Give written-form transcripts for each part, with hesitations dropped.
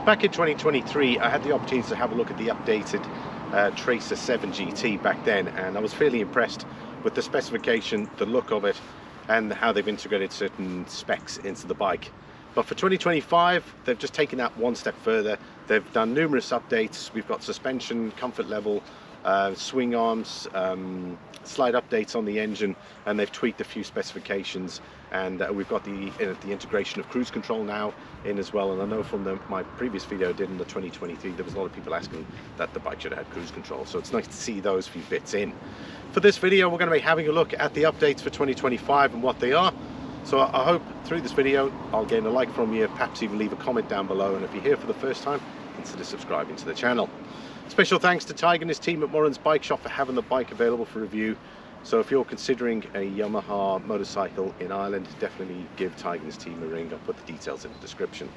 Back in 2023, I had the opportunity to have a look at the updated Tracer 7 GT back then, and I was fairly impressed with the specification, the look of it, and how they've integrated certain specs into the bike. But for 2025, they've just taken that one step further. They've done numerous updates. We've got suspension, comfort level, swing arms, slight updates on the engine, and they've tweaked a few specifications. And we've got the integration of cruise control now in as well. And I know from my previous video I did in the 2023, there was a lot of people asking that the bike should have had cruise control. So it's nice to see those few bits in. For this video, we're going to be having a look at the updates for 2025 and what they are. So I hope through this video I'll gain a like from you, perhaps even leave a comment down below. And if you're here for the first time, consider subscribing to the channel. Special thanks to Tig and his team at Morans Bike Shop for having the bike available for review. So if you're considering a Yamaha motorcycle in Ireland, definitely give Tig and his team a ring. I'll put the details in the description.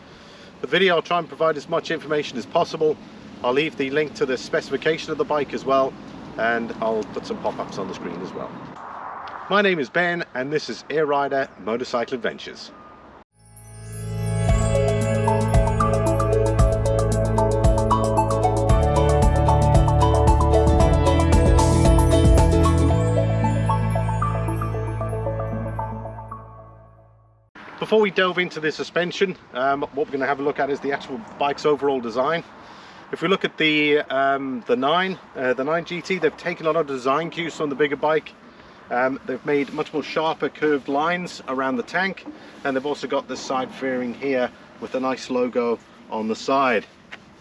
For the video, I'll try and provide as much information as possible. I'll leave the link to the specification of the bike as well, and I'll put some pop-ups on the screen as well. My name is Ben, and this is Éire Motorcycle Adventures. Before we delve into the suspension, what we're going to have a look at is the actual bike's overall design. If we look at the 9 GT, they've taken a lot of design cues from the bigger bike. They've made much more sharper curved lines around the tank, and they've also got this side fairing here with a nice logo on the side.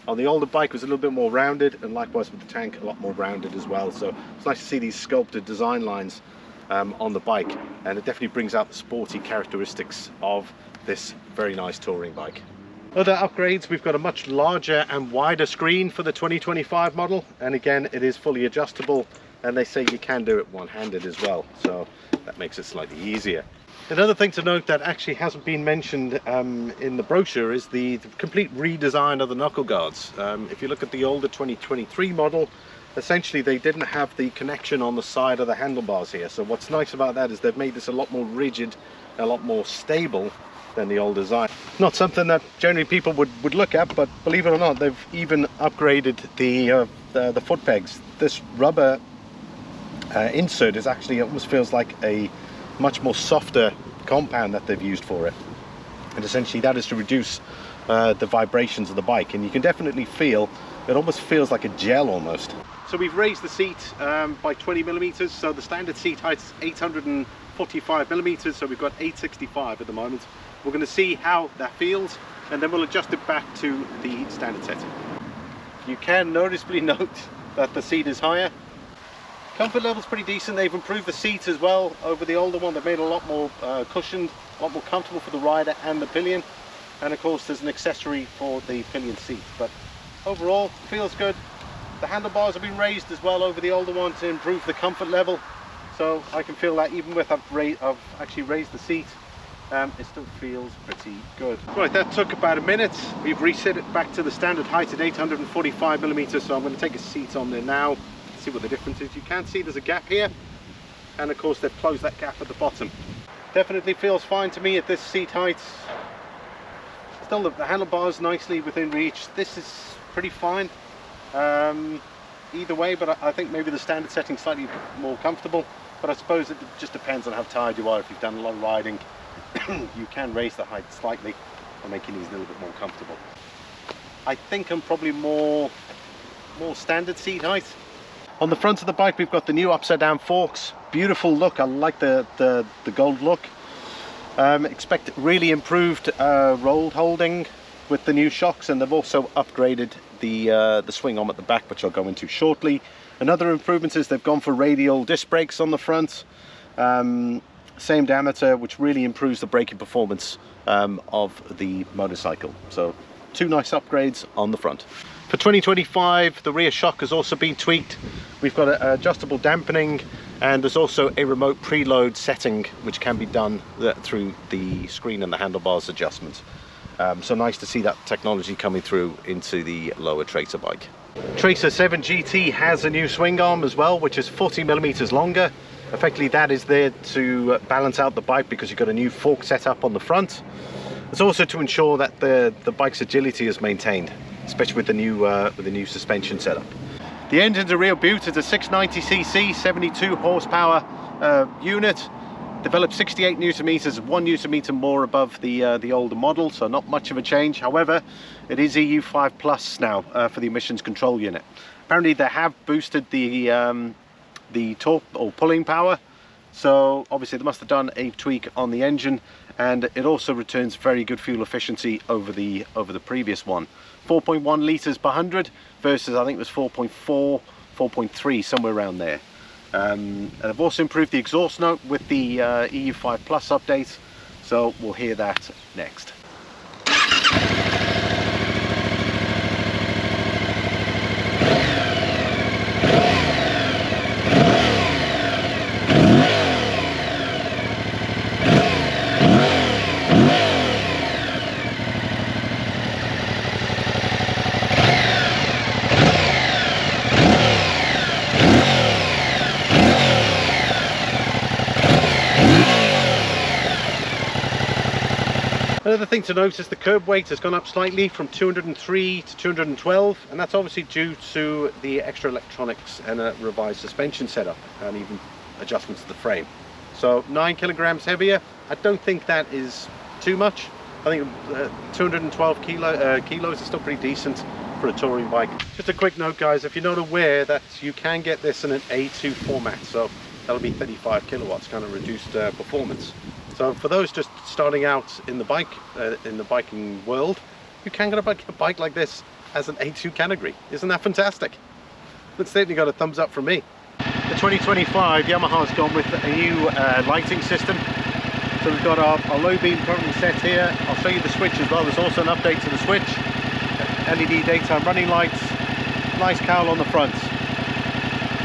On the older bike it was a little bit more rounded, and likewise with the tank a lot more rounded as well. So it's nice to see these sculpted design lines on the bike, and it definitely brings out the sporty characteristics of this very nice touring bike. Other upgrades, we've got a much larger and wider screen for the 2025 model, and again it is fully adjustable, and they say you can do it one-handed as well, so that makes it slightly easier. Another thing to note that actually hasn't been mentioned in the brochure is the complete redesign of the knuckle guards. If you look at the older 2023 model, essentially they didn't have the connection on the side of the handlebars here. So what's nice about that is they've made this a lot more rigid, a lot more stable than the old design. Not something that generally people would look at, but believe it or not, they've even upgraded the foot pegs. This rubber insert is actually, almost feels like a much more softer compound that they've used for it, and essentially that is to reduce the vibrations of the bike, and you can definitely feel it almost feels like a gel almost. So we've raised the seat by 20 millimeters, so the standard seat height is 845 millimeters, so we've got 865 at the moment. We're going to see how that feels, and then we'll adjust it back to the standard setting. You can noticeably note that the seat is higher. Comfort level's pretty decent. They've improved the seat as well over the older one. They've made it a lot more cushioned, a lot more comfortable for the rider and the pillion, and of course there's an accessory for the pillion seat. But overall, feels good. The handlebars have been raised as well over the older one to improve the comfort level, so I can feel that even with I've actually raised the seat, it still feels pretty good. Right, that took about a minute. We've reset it back to the standard height at 845 millimeters, so I'm going to take a seat on there now, see what the difference is. You can see there's a gap here, and of course they've closed that gap at the bottom. Definitely feels fine to me at this seat height. Still the handlebars nicely within reach. This is pretty fine either way, but I think maybe the standard setting is slightly more comfortable, but I suppose it just depends on how tired you are. If you've done a lot of riding, you can raise the height slightly and make your knees a little bit more comfortable. I think I'm probably more standard seat height. On the front of the bike we've got the new upside down forks. Beautiful look. I like the gold look. Expect really improved roll holding with the new shocks, and they've also upgraded the swing arm at the back, which I'll go into shortly. Another improvement is they've gone for radial disc brakes on the front, same diameter, which really improves the braking performance of the motorcycle. So two nice upgrades on the front. For 2025, the rear shock has also been tweaked. We've got adjustable dampening, and there's also a remote preload setting which can be done through the screen and the handlebars adjustment. So nice to see that technology coming through into the lower Tracer bike. Tracer 7 GT has a new swing arm as well, which is 40 millimeters longer. Effectively that is there to balance out the bike because you've got a new fork setup on the front. It's also to ensure that the bike's agility is maintained, especially with the new suspension setup. The engine's a real beaut. It's a 690cc 72 horsepower unit. Developed 68 newton meters, 1 newton meter more above the older model, so not much of a change. However, it is EU5 plus now for the emissions control unit. Apparently they have boosted the torque or pulling power, so obviously they must have done a tweak on the engine, and it also returns very good fuel efficiency over the previous one. 4.1 litres per 100 versus I think it was 4.4, 4.3, somewhere around there. And I've also improved the exhaust note with the EU5 Plus update, so we'll hear that next. Another thing to note is the curb weight has gone up slightly from 203 to 212, and that's obviously due to the extra electronics and a revised suspension setup and even adjustments to the frame. So 9 kilograms heavier. I don't think that is too much. I think 212 kilos is still pretty decent for a touring bike. Just a quick note, guys, if you're not aware that you can get this in an A2 format, so that'll be 35 kilowatts, kind of reduced performance. So for those just starting out in the biking world, you can get a bike like this as an A2 category. Isn't that fantastic? That's certainly got a thumbs up from me. The 2025 Yamaha's gone with a new lighting system. So we've got our low beam currently set here. I'll show you the switch as well. There's also an update to the switch. LED daytime running lights, nice cowl on the front.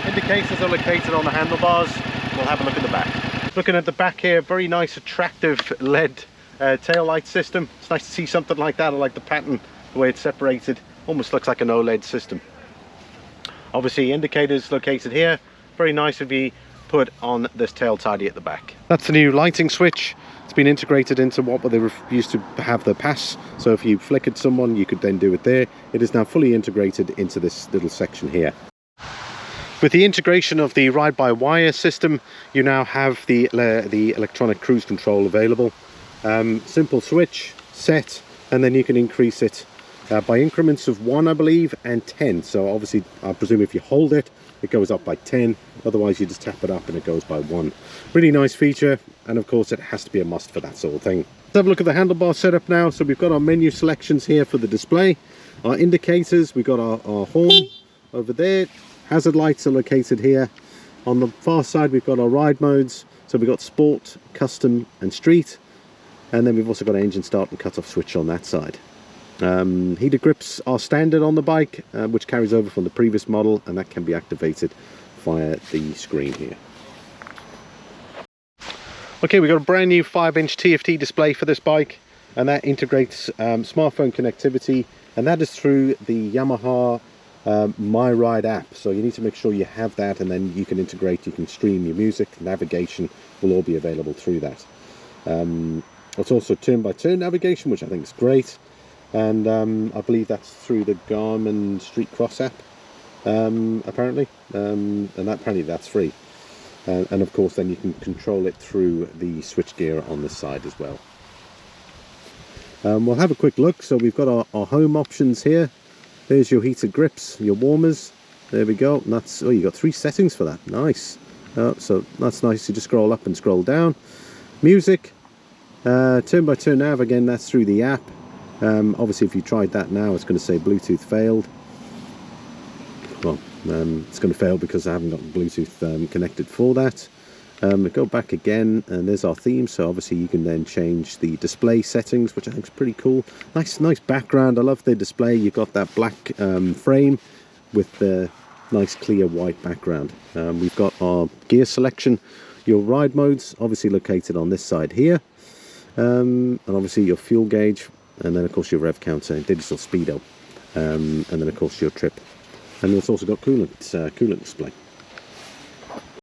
Indicators are located on the handlebars. We'll have a look at the back. Looking at the back here, very nice attractive LED tail light system. It's nice to see something like that. I like the pattern, the way it's separated. Almost looks like an OLED system. Obviously indicators located here. Very nice to be put on this tail tidy at the back. That's the new lighting switch. It's been integrated into what they used to have the pass. So if you flickered someone, you could then do it there. It is now fully integrated into this little section here. With the integration of the ride-by-wire system, you now have the electronic cruise control available. Simple switch, set, and then you can increase it by increments of 1, I believe, and 10. So obviously, I presume if you hold it, it goes up by 10. Otherwise, you just tap it up and it goes by 1. Really nice feature, and of course, it has to be a must for that sort of thing. Let's have a look at the handlebar setup now. So we've got our menu selections here for the display. Our indicators, we've got our horn over there. Hazard lights are located here. On the far side we've got our ride modes, so we've got sport, custom and street, and then we've also got an engine start and cut off switch on that side. Heated grips are standard on the bike, which carries over from the previous model, and that can be activated via the screen here. Okay, we've got a brand new 5-inch TFT display for this bike, and that integrates smartphone connectivity, and that is through the Yamaha My Ride app. So you need to make sure you have that, and then you can integrate, you can stream your music, navigation will all be available through that. It's also turn-by-turn navigation, which I think is great, and I believe that's through the Garmin Street Cross app, apparently, and apparently that's free. And of course then you can control it through the switchgear on this side as well. We'll have a quick look. So we've got our home options here. There's your heated grips, your warmers. There we go. And that's, oh, you got 3 settings for that. Nice. So that's nice. You just scroll up and scroll down. Music, turn-by-turn nav. Again, that's through the app. Obviously, if you tried that now, it's going to say Bluetooth failed. Well, it's going to fail because I haven't got Bluetooth connected for that. Go back again, and there's our theme. So obviously you can then change the display settings, which I think is pretty cool. Nice background. I love the display. You've got that black frame with the nice clear white background. We've got our gear selection, your ride modes, obviously located on this side here, and obviously your fuel gauge, and then of course your rev counter, digital speedo, and then of course your trip. And it's also got coolant display.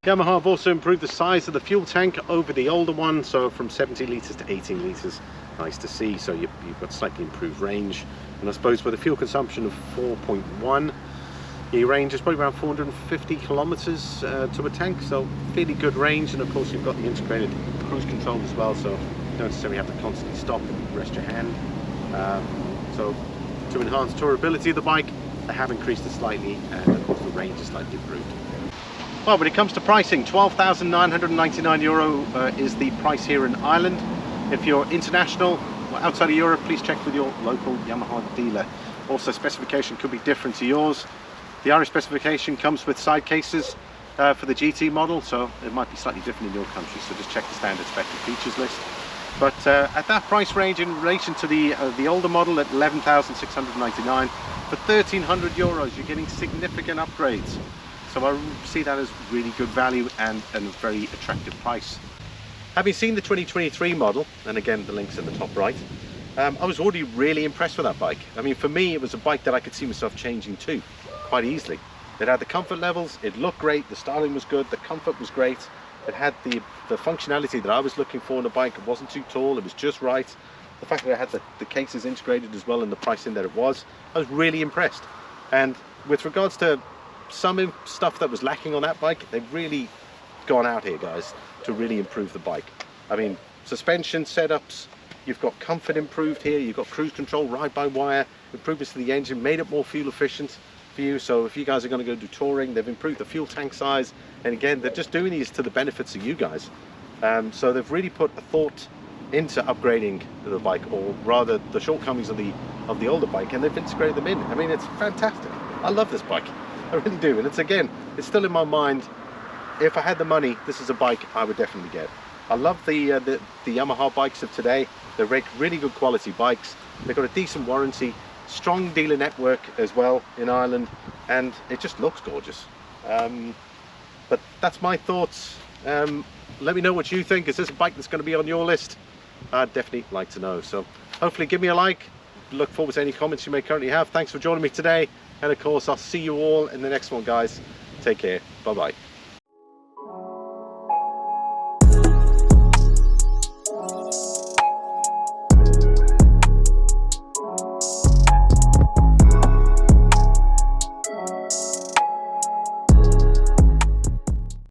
Yamaha have also improved the size of the fuel tank over the older one, so from 70 litres to 18 litres. nice to see. So you've got slightly improved range, and I suppose with a fuel consumption of 4.1, your range is probably around 450 kilometers to a tank, so fairly good range. And of course you've got the integrated cruise control as well, so you don't necessarily have to constantly stop and rest your hand. So to enhance tourability of the bike, they have increased it slightly, and of course the range is slightly improved. Well, when it comes to pricing, €12,999 is the price here in Ireland. If you're international or outside of Europe, please check with your local Yamaha dealer. Also, specification could be different to yours. The Irish specification comes with side cases for the GT model, so it might be slightly different in your country, so just check the standard spec and features list. But at that price range, in relation to the older model at 11,699, for €1,300 you're getting significant upgrades. So I see that as really good value and a very attractive price. Having seen the 2023 model, and again the link's at the top right, I was already really impressed with that bike. I mean, for me it was a bike that I could see myself changing to quite easily. It had the comfort levels, it looked great, the styling was good, the comfort was great, it had the functionality that I was looking for in a bike. It wasn't too tall, it was just right. The fact that it had the cases integrated as well and the pricing that it was, I was really impressed. And with regards to some stuff that was lacking on that bike, they've really gone out here, guys, to really improve the bike. I mean, suspension setups, you've got comfort improved here, you've got cruise control, ride-by-wire, improvements to the engine, made it more fuel efficient for you. So if you guys are going to go do touring, they've improved the fuel tank size, and again, they're just doing these to the benefits of you guys. So they've really put a thought into upgrading the bike, or rather the shortcomings of the older bike, and they've integrated them in. I mean, it's fantastic. I love this bike, I really do. And it's still in my mind, if I had the money, this is a bike I would definitely get. I love the Yamaha bikes of today. They're really good quality bikes. They've got a decent warranty, strong dealer network as well in Ireland, and it just looks gorgeous. But that's my thoughts. Let me know what you think. Is this a bike that's going to be on your list? I'd definitely like to know. So hopefully give me a like. Look forward to any comments you may currently have. Thanks for joining me today, and of course I'll see you all in the next one, guys. Take care. Bye bye.